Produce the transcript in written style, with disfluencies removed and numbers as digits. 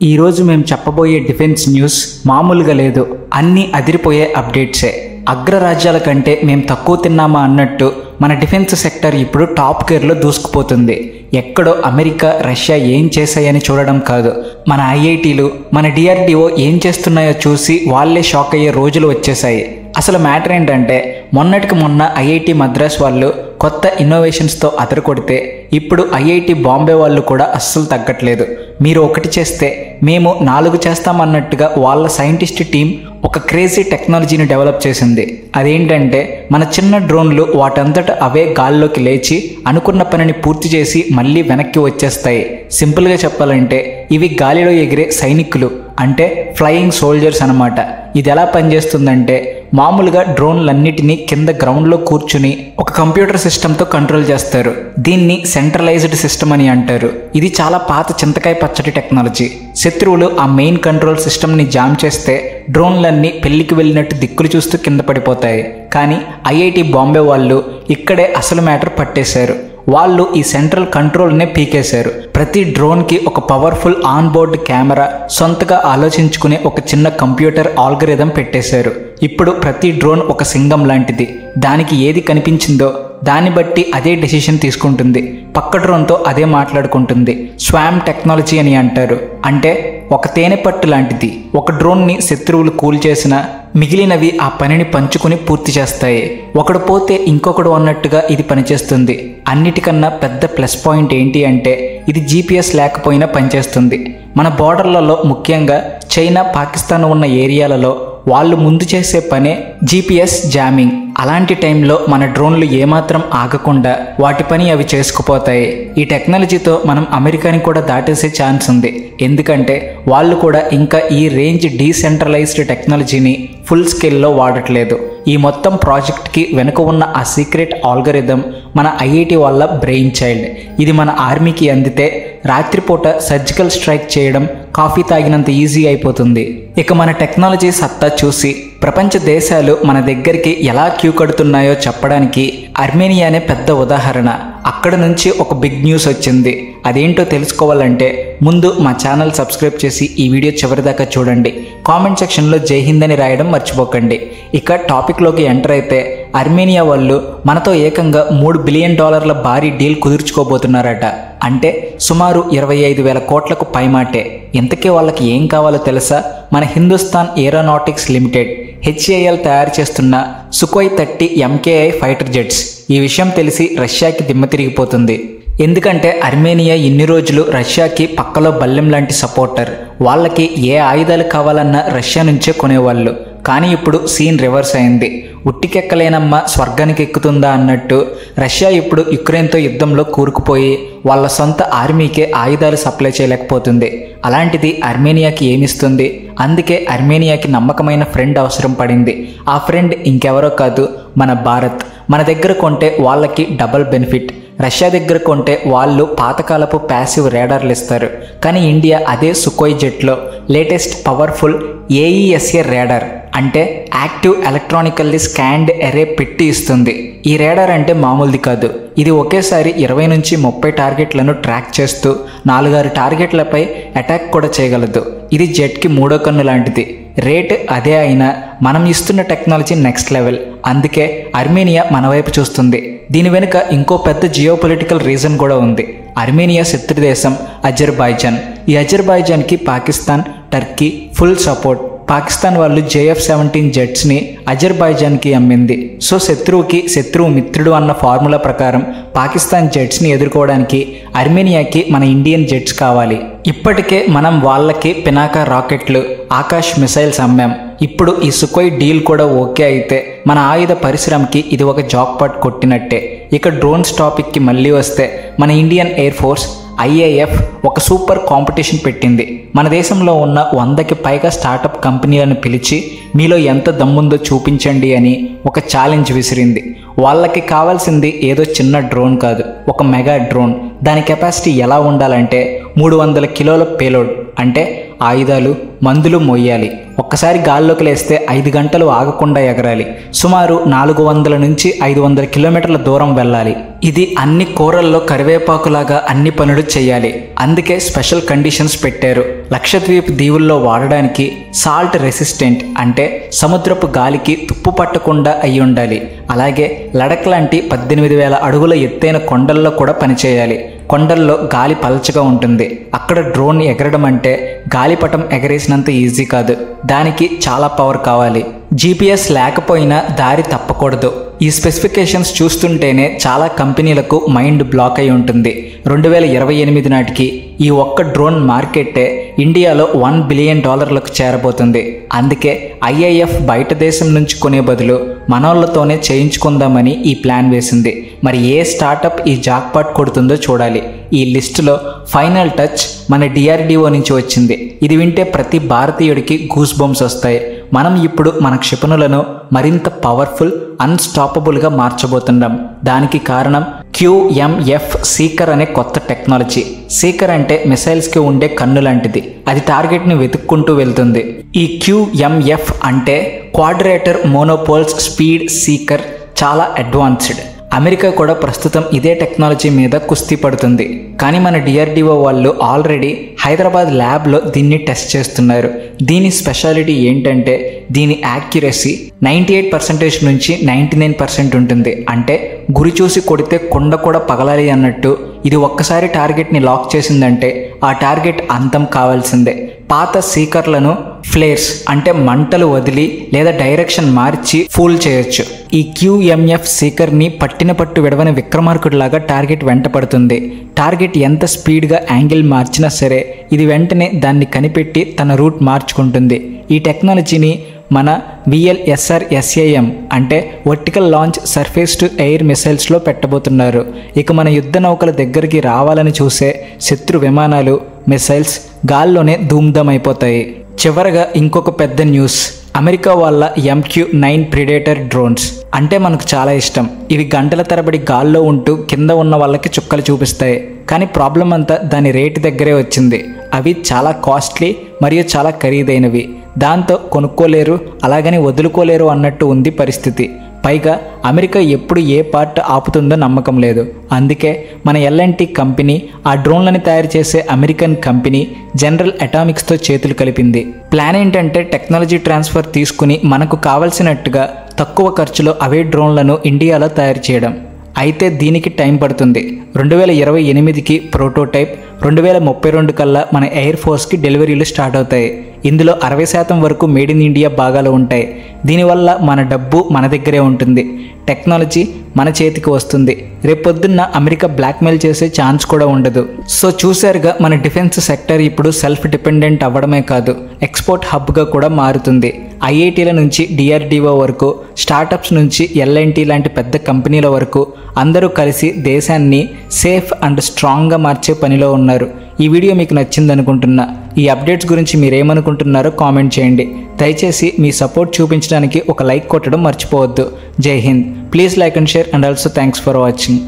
ఈరోజు మేము చెప్పబోయే డిఫెన్స్ న్యూస్ మామూలుగా లేదు, అన్నీ అదిరిపోయే అప్డేట్సే. అగ్రరాజ్యాల కంటే మేము తక్కువ తిన్నామా అన్నట్టు మన డిఫెన్స్ సెక్టర్ ఇప్పుడు టాప్ గేర్లో దూసుకుపోతుంది. ఎక్కడో అమెరికా, రష్యా ఏం చేశాయని చూడడం కాదు, మన ఐఐటీలు, మన డిఆర్డిఓ ఏం చేస్తున్నాయో చూసి వాళ్ళే షాక్ అయ్యే రోజులు వచ్చేసాయి. అసలు మ్యాటర్ ఏంటంటే, మొన్నటికి మొన్న ఐఐటి మద్రాస్ వాళ్ళు కొత్త ఇన్నోవేషన్స్తో అదరకొడితే ఇప్పుడు ఐఐటి బాంబే వాళ్ళు కూడా అస్సలు తగ్గట్లేదు. మీరు ఒకటి చేస్తే మేము 4 చేస్తామన్నట్టుగా వాళ్ళ సైంటిస్ట్ టీం ఒక క్రేజీ టెక్నాలజీని డెవలప్ చేసింది. అదేంటంటే, మన చిన్న డ్రోన్లు వాటంతట అవే గాల్లోకి లేచి అనుకున్న పనిని పూర్తి చేసి మళ్ళీ వెనక్కి వచ్చేస్తాయి. సింపుల్గా చెప్పాలంటే ఇవి గాలిలో ఎగిరే సైనికులు, అంటే ఫ్లయింగ్ సోల్జర్స్ అన్నమాట. ఇది ఎలా పనిచేస్తుందంటే, మామూలుగా డ్రోన్లన్నిటినీ కింద గ్రౌండ్లో కూర్చుని ఒక కంప్యూటర్ సిస్టంతో కంట్రోల్ చేస్తారు. దీన్ని సెంట్రలైజ్డ్ సిస్టమ్ అని అంటారు. ఇది చాలా పాత చింతకాయ పచ్చడి టెక్నాలజీ. శత్రువులు ఆ మెయిన్ కంట్రోల్ సిస్టమ్ని జామ్ చేస్తే డ్రోన్లన్నీ పెళ్లికి వెళ్ళినట్టు దిక్కులు చూస్తూ కింద పడిపోతాయి. కానీ ఐఐటి బాంబే వాళ్ళు ఇక్కడే అసలు మ్యాటర్ పట్టేశారు. వాళ్ళు ఈ సెంట్రల్ కంట్రోల్నే పీకేశారు. ప్రతి డ్రోన్కి ఒక పవర్ఫుల్ ఆన్ బోర్డ్ కెమెరా, సొంతగా ఆలోచించుకునే ఒక చిన్న కంప్యూటర్ ఆల్గరిథం పెట్టేశారు. ఇప్పుడు ప్రతి డ్రోన్ ఒక సింగం లాంటిది. దానికి ఏది కనిపించిందో దాన్ని బట్టి అదే డెసిషన్ తీసుకుంటుంది. పక్క డ్రోన్తో అదే మాట్లాడుకుంటుంది. స్వామ్ టెక్నాలజీ అని అంటారు. అంటే ఒక తేనె పట్టు లాంటిది. ఒక డ్రోన్ని శత్రువులు కూల్ చేసిన మిగిలినవి ఆ పనిని పంచుకుని పూర్తి చేస్తాయి. ఒకడు పోతే ఇంకొకడు అన్నట్టుగా ఇది పనిచేస్తుంది. అన్నిటికన్నా పెద్ద ప్లస్ పాయింట్ ఏంటి అంటే, ఇది జీపీఎస్ లేకపోయినా పనిచేస్తుంది. మన బోర్డర్లలో, ముఖ్యంగా చైనా, పాకిస్తాన్ ఉన్న ఏరియాలలో వాళ్ళు ముందు చేసే పనే జీపీఎస్ జామింగ్. అలాంటి టైంలో మన డ్రోన్లు ఏమాత్రం ఆగకుండా వాటి పని అవి చేసుకుపోతాయి. ఈ టెక్నాలజీతో మనం అమెరికాని కూడా దాటేసే ఛాన్స్ ఉంది. ఎందుకంటే వాళ్ళు కూడా ఇంకా ఈ రేంజ్ డీసెంట్రలైజ్డ్ టెక్నాలజీని ఫుల్ స్కేల్లో వాడట్లేదు. ఈ మొత్తం ప్రాజెక్ట్కి వెనుక ఉన్న ఆ సీక్రెట్ ఆల్గరిథం మన ఐఐటి వాళ్ళ బ్రెయిన్ చైల్డ్. ఇది మన ఆర్మీకి అందితే రాత్రిపూట సర్జికల్ స్ట్రైక్ చేయడం కాఫీ తాగినంత ఈజీ అయిపోతుంది. ఇక మన టెక్నాలజీ సత్తా చూసి ప్రపంచ దేశాలు మన దగ్గరికి ఎలా క్యూ కడుతున్నాయో చెప్పడానికి ఆర్మేనియానే పెద్ద ఉదాహరణ. అక్కడ నుంచి ఒక బిగ్ న్యూస్ వచ్చింది. అదేంటో తెలుసుకోవాలంటే ముందు మా ఛానల్ సబ్స్క్రైబ్ చేసి ఈ వీడియో చివరిదాకా చూడండి. కామెంట్ సెక్షన్లో జై హింద్ అని రాయడం మర్చిపోకండి. ఇక టాపిక్లోకి ఎంటర్ అయితే, ఆర్మేనియా వాళ్ళు మనతో ఏకంగా $3 బిలియన్ భారీ డీల్ కుదుర్చుకోబోతున్నారట. అంటే సుమారు 25,000 కోట్లకు పైమాటే. ఇంతకీ వాళ్ళకి ఏం కావాలో తెలుసా? మన హిందుస్థాన్ ఏరోనాటిక్స్ లిమిటెడ్ HAL తయారు చేస్తున్న సుఖోయ్ 30 MKI ఫైటర్ జెట్స్. ఈ విషయం తెలిసి రష్యాకి దిమ్మ తిరిగిపోతుంది. ఎందుకంటే ఆర్మేనియా ఇన్ని రోజులు రష్యాకి పక్కలో బల్లెం లాంటి సపోర్టర్. వాళ్ళకి ఏ ఆయుధాలు కావాలన్నా రష్యా నుంచే కొనేవాళ్ళు. కానీ ఇప్పుడు సీన్ రివర్స్ అయింది. ఉట్టికెక్కలేనమ్మ స్వర్గానికి ఎక్కుతుందా అన్నట్టు రష్యా ఇప్పుడు యుక్రెయిన్తో యుద్ధంలో కూరుకుపోయి వాళ్ళ సొంత ఆర్మీకే ఆయుధాలు సప్లై చేయలేకపోతుంది. అలాంటిది ఆర్మేనియాకి ఏమిస్తుంది? అందుకే ఆర్మేనియాకి నమ్మకమైన ఫ్రెండ్ అవసరం పడింది. ఆ ఫ్రెండ్ ఇంకెవరో కాదు, మన భారత్. మన దగ్గర కొంటే వాళ్ళకి డబల్ బెనిఫిట్. రష్యా దగ్గర కొంటే వాళ్ళు పాతకాలపు ప్యాసివ్ రేడార్లు ఇస్తారు. కానీ ఇండియా అదే సుఖోయ్ జెట్లో లేటెస్ట్ పవర్ఫుల్ AESA రేడార్, అంటే యాక్టివ్ ఎలక్ట్రానికల్లీ స్కాన్డ్ ఎరే పెట్టి ఇస్తుంది. ఈ రేడార్ అంటే మామూలుది కాదు. ఇది ఒకేసారి 20 నుంచి 30 టార్గెట్లను ట్రాక్ చేస్తూ 4-6 టార్గెట్లపై అటాక్ కూడా చేయగలదు. ఇది జెట్కి 3వ కన్ను లాంటిది. రేట్ అదే అయినా మనం ఇస్తున్న టెక్నాలజీ నెక్స్ట్ లెవెల్. అందుకే ఆర్మేనియా మన వైపు చూస్తుంది. దీని వెనుక ఇంకో పెద్ద జియోపొలిటికల్ రీజన్ కూడా ఉంది. ఆర్మేనియా శత్రు దేశం అజర్బైజాన్. ఈ అజర్బైజాన్కి Pakistan, Turkey full support. Pakistan వాళ్ళు JF-17 జెట్స్ని అజర్బైజాన్కి అమ్మింది. సో శత్రువుకి శత్రువు మిత్రుడు అన్న ఫార్ములా ప్రకారం పాకిస్తాన్ జెట్స్ని ఎదుర్కోవడానికి ఆర్మేనియాకి మన ఇండియన్ జెట్స్ కావాలి. ఇప్పటికే మనం వాళ్ళకి పినాకా రాకెట్లు, ఆకాష్ మిసైల్స్ అమ్మాం. ఇప్పుడు ఈ సుఖోయ్ డీల్ కూడా ఓకే అయితే మన ఆయుధ పరిశ్రమకి ఇది ఒక జాక్పాట్ కొట్టినట్టే. ఇక డ్రోన్స్ టాపిక్కి మళ్ళీ వస్తే, మన ఇండియన్ ఎయిర్ ఫోర్స్ IAF ఒక సూపర్ కాంపిటీషన్ పెట్టింది. మన దేశంలో ఉన్న 100కి పైగా స్టార్టప్ కంపెనీలను పిలిచి మీలో ఎంత దమ్ముందో చూపించండి అని ఒక ఛాలెంజ్ విసిరింది. వాళ్ళకి కావాల్సింది ఏదో చిన్న డ్రోన్ కాదు, ఒక మెగా డ్రోన్. దాని కెపాసిటీ ఎలా ఉండాలంటే 300 కిలోల పేలోడ్, అంటే ఆయుధాలు, మందులు మోయాలి. ఒక్కసారి గాల్లోకి లేస్తే 5 గంటలు ఆగకుండా ఎగరాలి. సుమారు 400 నుంచి 500 కిలోమీటర్ల దూరం వెళ్ళాలి. ఇది అన్ని కూరల్లో కరివేపాకులాగా అన్ని పనులు చేయాలి. అందుకే స్పెషల్ కండిషన్స్ పెట్టారు. లక్షద్వీప్ దీవుల్లో వాడడానికి సాల్ట్ రెసిస్టెంట్ అంటే సముద్రపు గాలికి తుప్పు పట్టకుండా అయి ఉండాలి. అలాగే లడక్ లాంటి 18,000 అడుగుల ఎత్తైన కొండల్లో కూడా పనిచేయాలి. కొండల్లో గాలి పలచగా ఉంటుంది. అక్కడ డ్రోన్ ఎగరడం అంటే గాలిపటం ఎగరేసినంత ఈజీ కాదు. దానికి చాలా పవర్ కావాలి. జీపీఎస్ లేకపోయినా దారి తప్పకూడదు. ఈ స్పెసిఫికేషన్స్ చూస్తుంటేనే చాలా కంపెనీలకు మైండ్ బ్లాక్ అయి ఉంటుంది. 2028 నాటికి ఈ ఒక్క డ్రోన్ మార్కెట్టే ఇండియాలో $1 బిలియన్ చేరబోతుంది. అందుకే ఐఐఎఫ్ బయట దేశం నుంచి కొనే బదులు మనోళ్లతోనే చేయించుకుందామని ఈ ప్లాన్ వేసింది. మరి ఏ స్టార్టప్ ఈ జాక్పాట్ కొడుతుందో చూడాలి. ఈ లిస్టులో ఫైనల్ టచ్ మన డిఆర్డిఓ నుంచి వచ్చింది. ఇది వింటే ప్రతి భారతీయుడికి గూస్ బంప్స్ వస్తాయి. మనం ఇప్పుడు మన క్షిపణులను మరింత పవర్ఫుల్, అన్స్టాపబుల్గా మార్చబోతున్నాం. దానికి కారణం QMF సీకర్ అనే కొత్త టెక్నాలజీ. సీకర్ అంటే మిసైల్స్కి ఉండే కన్ను లాంటిది. అది టార్గెట్ని వెతుక్కుంటూ వెళ్తుంది. ఈ QMF అంటే క్వాడ్రేటర్ మోనోపోల్స్ స్పీడ్ సీకర్. చాలా అడ్వాన్స్డ్. అమెరికా కూడా ప్రస్తుతం ఇదే టెక్నాలజీ మీద కుస్తీ పడుతుంది. కానీ మన డిఆర్డిఓ వాళ్ళు ఆల్రెడీ హైదరాబాద్ ల్యాబ్లో దీన్ని టెస్ట్ చేస్తున్నారు. దీని స్పెషాలిటీ ఏంటంటే దీని యాక్యురసీ 98% నుంచి 99% ఉంటుంది. అంటే గురి చూసి కొడితే కొండ కూడా పగలాలి అన్నట్టు. ఇది ఒక్కసారి టార్గెట్ని లాక్ చేసిందంటే ఆ టార్గెట్ అంతం కావాల్సిందే. పాత సీకర్లను ఫ్లేర్స్ అంటే మంటలు వదిలి లేదా డైరెక్షన్ మార్చి ఫూల్ చేయొచ్చు. ఈ QMF సీకర్ని పట్టిన పట్టు విడవని విక్రమార్కుడిలాగా టార్గెట్ వెంట పడుతుంది. టార్గెట్ ఎంత స్పీడ్గా యాంగిల్ మార్చినా సరే ఇది వెంటనే దాన్ని కనిపెట్టి తన రూట్ మార్చుకుంటుంది. ఈ టెక్నాలజీని మన VLSR-SAM అంటే vertical launch surface to air మిసైల్స్లో పెట్టబోతున్నారు. ఇక మన యుద్ధ నౌకల దగ్గరికి రావాలని చూసే శత్రు విమానాలు, మిసైల్స్ గాల్లోనే ధూమ్ధామైపోతాయి. చివరగా ఇంకొక పెద్ద న్యూస్. అమెరికా వాళ్ళ MQ-9 ప్రిడేటర్ డ్రోన్స్ అంటే మనకు చాలా ఇష్టం. ఇవి గంటల తరబడి గాల్లో ఉంటూ కింద ఉన్న వాళ్ళకి చుక్కలు చూపిస్తాయి. కానీ ప్రాబ్లం అంతా దాని రేటు దగ్గరే వచ్చింది. అవి చాలా కాస్ట్లీ మరియు చాలా ఖరీదైనవి. దాంతో కొనుక్కోలేరు, అలాగని వదులుకోలేరు అన్నట్టు ఉంది పరిస్థితి. పైగా అమెరికా ఎప్పుడు ఏ పార్ట్ ఆపుతుందో నమ్మకం లేదు. అందుకే మన L&T కంపెనీ ఆ డ్రోన్లను తయారు చేసే అమెరికన్ కంపెనీ జనరల్ అటామిక్స్తో చేతులు కలిపింది. ప్లాన్ ఏంటంటే టెక్నాలజీ ట్రాన్స్ఫర్ తీసుకుని మనకు కావలసినట్టుగా తక్కువ ఖర్చులో అవే డ్రోన్లను ఇండియాలో తయారు చేయడం. అయితే దీనికి టైం పడుతుంది. 2028కి ప్రోటోటైప్, 2032 కల్లా మన ఎయిర్ ఫోర్స్కి డెలివరీలు స్టార్ట్ అవుతాయి. ఇందులో 60% వరకు మేడ్ ఇన్ ఇండియా భాగాలు ఉంటాయి. దీనివల్ల మన డబ్బు మన దగ్గరే ఉంటుంది. టెక్నాలజీ మన చేతికి వస్తుంది. రేపొద్దున్న అమెరికా బ్లాక్మెయిల్ చేసే ఛాన్స్ కూడా ఉండదు. సో చూశారుగా, మన డిఫెన్స్ సెక్టర్ ఇప్పుడు సెల్ఫ్ డిపెండెంట్ అవ్వడమే కాదు ఎక్స్పోర్ట్ హబ్గా కూడా మారుతుంది. ఐఐటీల నుంచి డిఆర్డిఓ వరకు, స్టార్టప్స్ నుంచి L&T లాంటి పెద్ద కంపెనీల వరకు అందరూ కలిసి దేశాన్ని సేఫ్ అండ్ స్ట్రాంగ్గా మార్చే పనిలో ఉన్నారు. ఈ వీడియో మీకు నచ్చిందనుకుంటున్నా. ఈ అప్డేట్స్ గురించి మీరేమనుకుంటున్నారో కామెంట్ చేయండి. దయచేసి మీ సపోర్ట్ చూపించడానికి ఒక లైక్ కొట్టడం మర్చిపోవద్దు. జై Hind. Please like and share and also thanks for watching.